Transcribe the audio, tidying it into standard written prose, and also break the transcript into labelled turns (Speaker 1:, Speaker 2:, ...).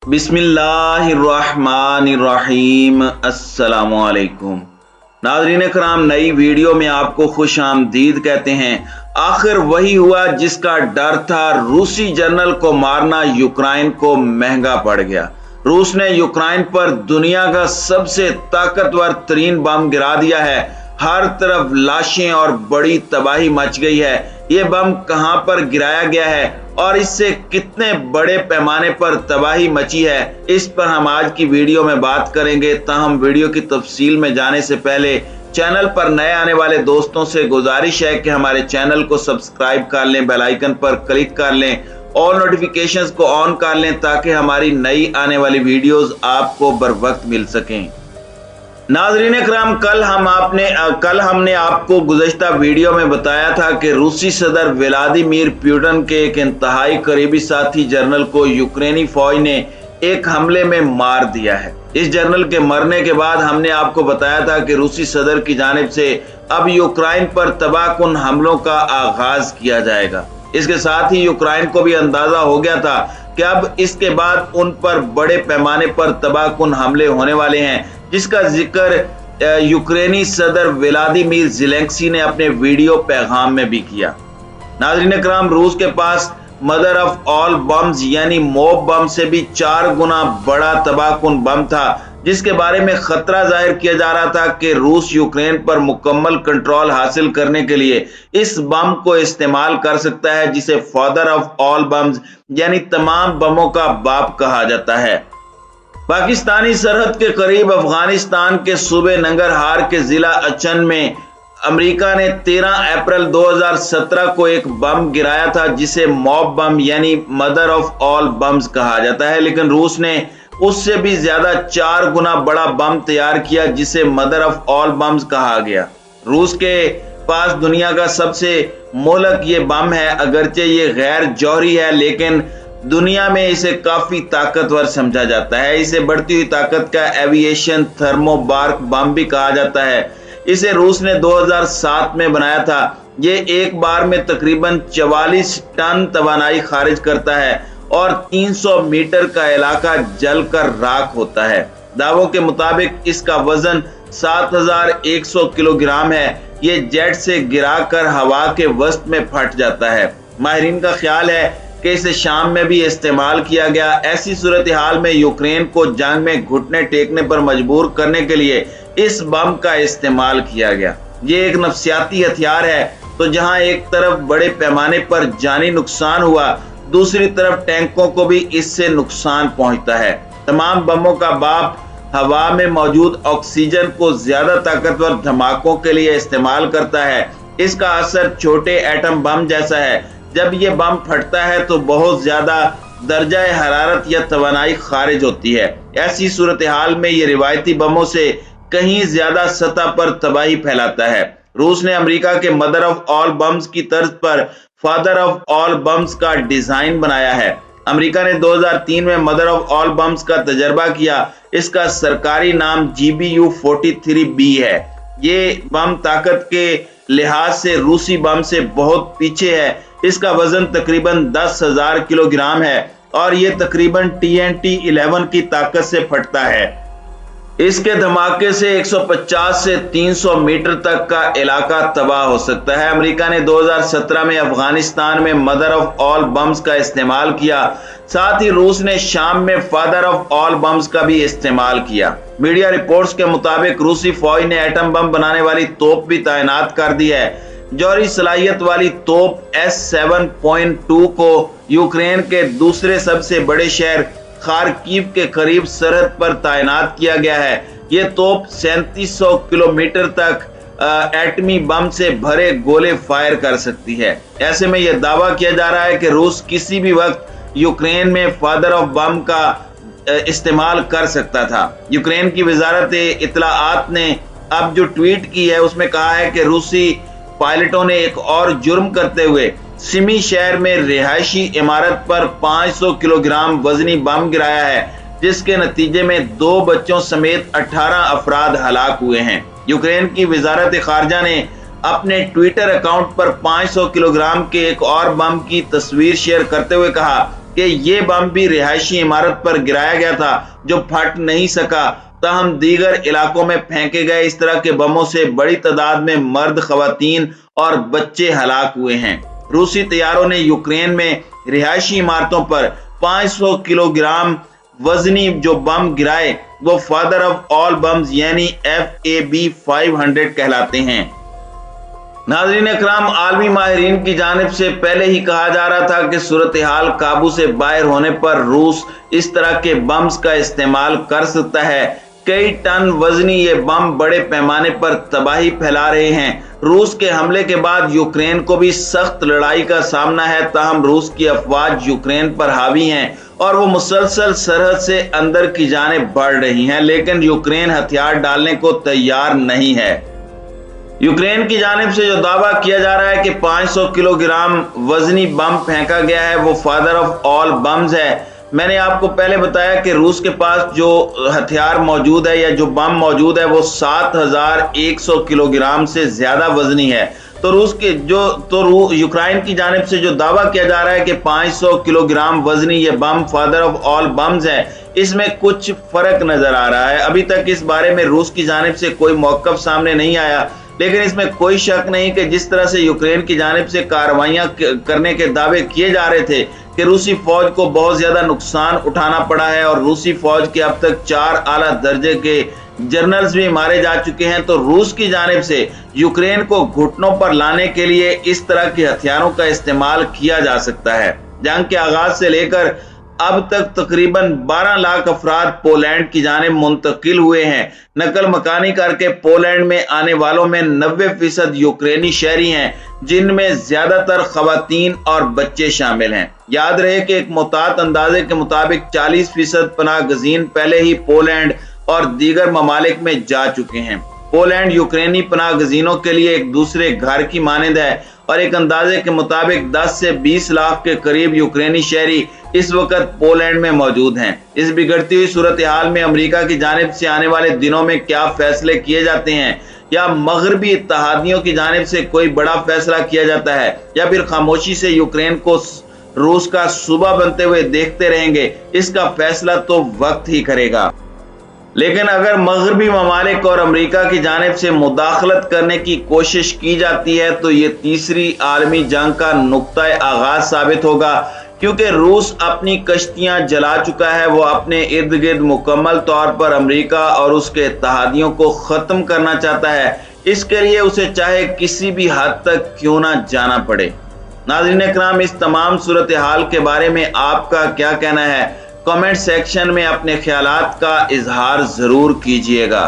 Speaker 1: बिस्मिल्लाहिर्रहमानिर्रहीम। अस्सलामुअलैकुम नाज़रीन कराम, नई वीडियो में आपको खुश आमदीद कहते हैं। आखिर वही हुआ जिसका डर था। रूसी जनरल को मारना यूक्रेन को महंगा पड़ गया। रूस ने यूक्रेन पर दुनिया का सबसे ताकतवर तरीन बम गिरा दिया है। हर तरफ लाशें और बड़ी तबाही मच गई है। ये बम कहां पर गिराया गया है और इससे कितने बड़े पैमाने पर तबाही मची है, इस पर हम आज की वीडियो में बात करेंगे। ताहम वीडियो की तफसील में जाने से पहले चैनल पर नए आने वाले दोस्तों से गुजारिश है कि हमारे चैनल को सब्सक्राइब कर लें, बेल आइकन पर क्लिक कर लें और नोटिफिकेशंस को ऑन कर लें ताकि हमारी नई आने वाली वीडियोस आपको बर वक्त मिल सकें। नाज़रीन कराम, कल हमने आपको गुज़श्ता वीडियो में बताया था कि रूसी सदर व्लादिमीर पुतिन के एक इंतहाई करीबी साथी जनरल को यूक्रेनी फौज ने एक हमले में मार दिया है। इस जनरल के मरने के बाद हमने आपको बताया था कि रूसी सदर की जानिब से अब यूक्रेन पर तबाहकुन हमलों का आगाज किया जाएगा। इसके साथ ही यूक्रेन को भी अंदाजा हो गया था कि अब इसके बाद उन पर बड़े पैमाने पर तबाहकुन हमले होने वाले हैं, जिसका जिक्र यूक्रेनी सदर व्लादिमीर ज़ेलेंस्की ने अपने वीडियो पैगाम में भी किया। नाज़रीन कराम, रूस के पास मदर ऑफ ऑल बम्स यानी मोब बम से भी 4 गुना बड़ा तबाहकुन बम था, जिसके बारे में खतरा जाहिर किया जा रहा था कि रूस यूक्रेन पर मुकम्मल कंट्रोल हासिल करने के लिए इस बम को इस्तेमाल कर सकता है, जिसे फादर ऑफ ऑल बम्स यानी तमाम बमों का बाप कहा जाता है। पाकिस्तानी सरहद के करीब अफगानिस्तान के सूबे नंगरहार के जिला अचन में अमेरिका ने 13 अप्रैल 2017 को एक बम गिराया था, जिसे मॉब बम यानी मदर ऑफ ऑल बम्स कहा जाता है। लेकिन रूस ने उससे भी ज्यादा 4 गुना बड़ा बम तैयार किया, जिसे मदर ऑफ ऑल बम्स कहा गया। रूस के पास दुनिया का सबसे मोहलक ये बम है। अगरचे ये गैर जौहरी है, लेकिन दुनिया में इसे काफी ताकतवर समझा जाता है। इसे बढ़ती हुई ताकत का एविएशन थर्मोबार्क बम भी कहा जाता है। इसे रूस ने 2007 में बनाया था। ये एक बार में तकरीबन 44 टन तवानाई खारिज करता है और 300 मीटर का इलाका जलकर राख होता है। दावों के मुताबिक इसका वजन 7100 किलोग्राम है। ये जेट से गिराकर हवा के वसत में फट जाता है। माहिरीन का ख्याल है कि इसे शाम में भी इस्तेमाल किया गया। ऐसी सूरत हाल में यूक्रेन को जंग में घुटने टेकने पर मजबूर करने के लिए इस बम का इस्तेमाल किया गया। ये एक नफसियाती हथियार है, तो जहां एक तरफ बड़े पैमाने पर जानी नुकसान हुआ, दूसरी तरफ टैंकों को भी इससे नुकसान पहुंचता है। तमाम बमों का बाप हवा में मौजूद ऑक्सीजन को ज्यादा ताकतवर धमाकों के लिए इस्तेमाल करता है। इसका असर छोटे एटम बम जैसा है। जब ये बम फटता है तो बहुत ज्यादा दर्जा हरारत या तवानाई खारिज होती है। ऐसी सूरत हाल में ये रिवायती बमों से कहीं ज्यादा सतह पर तबाही फैलाता है। रूस ने अमेरिका के मदर ऑफ ऑल बम्स की तर्ज पर फादर ऑफ ऑल बम्स का डिजाइन बनाया है। अमेरिका ने 2003 में मदर ऑफ ऑल बम्स का तजर्बा किया। इसका सरकारी नाम GBU-43B है। ये बम ताकत के लिहाज से रूसी बम से बहुत पीछे है। इसका वजन तकरीबन 10,000 किलोग्राम है और ये तकरीबन TNT-11 की ताकत से फटता है। इसके धमाके से 150 से 300 मीटर तक का इलाका तबाह हो सकता है। अमेरिका ने 2017 में अफगानिस्तान में मदर ऑफ ऑल बम्स का इस्तेमाल किया। साथ ही रूस ने शाम में फादर ऑफ ऑल बम्स का भी इस्तेमाल किया। मीडिया रिपोर्ट्स के मुताबिक रूसी फौज ने एटम बम बनाने वाली तोप भी तैनात कर दी है। जौहरी सलाहियत वाली तोप S7.2 को यूक्रेन के दूसरे सबसे बड़े शहर खार्किव के करीब सरहद पर तैनात किया गया है। ये तोप 3700 किलोमीटर तक एटमी बम से भरे गोले फायर कर सकती है। ऐसे में यह दावा किया जा रहा है कि रूस किसी भी वक्त यूक्रेन में फादर ऑफ बम का इस्तेमाल कर सकता था। यूक्रेन की वजारत इत्तलाआत ने अब जो ट्वीट की है उसमें कहा है कि रूसी पायलटों ने एक और जुर्म करते हुए सिमी शहर में रिहायशी इमारत पर 500 किलोग्राम वजनी बम गिराया है, जिसके नतीजे में 2 बच्चों समेत 18 अफराद हलाक हुए हैं। यूक्रेन की वजारत खारजा ने अपने ट्विटर अकाउंट पर 500 किलोग्राम के एक और बम की तस्वीर शेयर करते हुए कहा कि ये बम भी रिहायशी इमारत पर गिराया गया था जो फट नहीं सका, ताहम दीगर इलाकों में फेंके गए इस तरह के बमों से बड़ी तादाद में मर्द, खवातीन और बच्चे हलाक हुए हैं। रूसी तैयारों ने यूक्रेन में रिहायशी इमारतों पर 500 किलोग्राम वजनी जो बम गिराए वो फादर ऑफ ऑल बम्स यानी FAB 500 कहलाते हैं। नाज़रीन इकराम, आलमी माहिरीन की जानिब से पहले ही कहा जा रहा था कि सूरत हाल काबू से बाहर होने पर रूस इस तरह के बम्स का इस्तेमाल कर सकता है। कई टन वजनी ये बम बड़े पैमाने पर तबाही फैला रहे हैं। रूस के हमले के बाद यूक्रेन को भी सख्त लड़ाई का सामना है, ताहम रूस की अफवाज यूक्रेन पर हावी हैं और वो मुसलसल सरहद से अंदर की जानिब बढ़ रही हैं, लेकिन यूक्रेन हथियार डालने को तैयार नहीं है। यूक्रेन की जानिब से जो दावा किया जा रहा है कि 500 किलोग्राम वजनी बम फेंका गया है वो फादर ऑफ ऑल बम्स है। मैंने आपको पहले बताया कि रूस के पास जो हथियार मौजूद है या जो बम मौजूद है वो 7100 किलोग्राम से ज्यादा वजनी है। तो यूक्रेन की जानिब से जो दावा किया जा रहा है कि 500 किलोग्राम वजनी ये बम फादर ऑफ ऑल बम्स है, इसमें कुछ फर्क नजर आ रहा है। अभी तक इस बारे में रूस की जानिब से कोई मौक़िफ़ सामने नहीं आया, लेकिन इसमें कोई शक नहीं कि जिस तरह से यूक्रेन की जानिब से कार्रवाइयां करने के दावे किए जा रहे थे कि रूसी फौज को बहुत ज्यादा नुकसान उठाना पड़ा है और रूसी फौज के अब तक 4 आला दर्जे के जनरल्स भी मारे जा चुके हैं, तो रूस की जानिब से यूक्रेन को घुटनों पर लाने के लिए इस तरह के हथियारों का इस्तेमाल किया जा सकता है। जंग के आगाज से लेकर अब तक तकरीबन 12 लाख अफराद पोलैंड की जानिब मुंतकिल हुए हैं। नकल मकानी करके पोलैंड में आने वालों में 90% यूक्रेनी शहरी हैं, जिनमें ज्यादातर खवातीन और बच्चे शामिल हैं। याद रहे कि एक मुतात अंदाजे के मुताबिक 40% पनाह गजीन पहले ही पोलैंड और दीगर ममालिक में जा चुके हैं। पोलैंड यूक्रेनी पनाह गजीनों के लिए एक दूसरे घर की मानंद है और एक अंदाजे के मुताबिक 10 से 20 लाख के करीब यूक्रेनी शहरी इस वक्त पोलैंड में मौजूद हैं। इस बिगड़ती हुई सूरत हाल में अमेरिका की जानिब से आने वाले दिनों में क्या फैसले किए जाते हैं, या मगरबी इत्तेहादियों की जानिब से कोई बड़ा फैसला किया जाता है, या फिर खामोशी से यूक्रेन को रूस का सूबा बनते हुए देखते रहेंगे, इसका फैसला तो वक्त ही करेगा। लेकिन अगर मगरबी ममालिक और अमेरिका की जानिब से मुदाखलत करने की कोशिश की जाती है तो ये तीसरी आलमी जंग का नुक्ता आगाज साबित होगा, क्योंकि रूस अपनी कश्तियां जला चुका है। वो अपने इर्द गिर्द मुकम्मल तौर पर अमेरिका और उसके इत्तेहादियों को खत्म करना चाहता है। इसके लिए उसे चाहे किसी भी हद तक क्यों ना जाना पड़े। नाज़रीन इकराम, इस तमाम सूरत हाल के बारे में आपका क्या कहना है? कमेंट सेक्शन में अपने ख्यालात का इजहार जरूर कीजिएगा।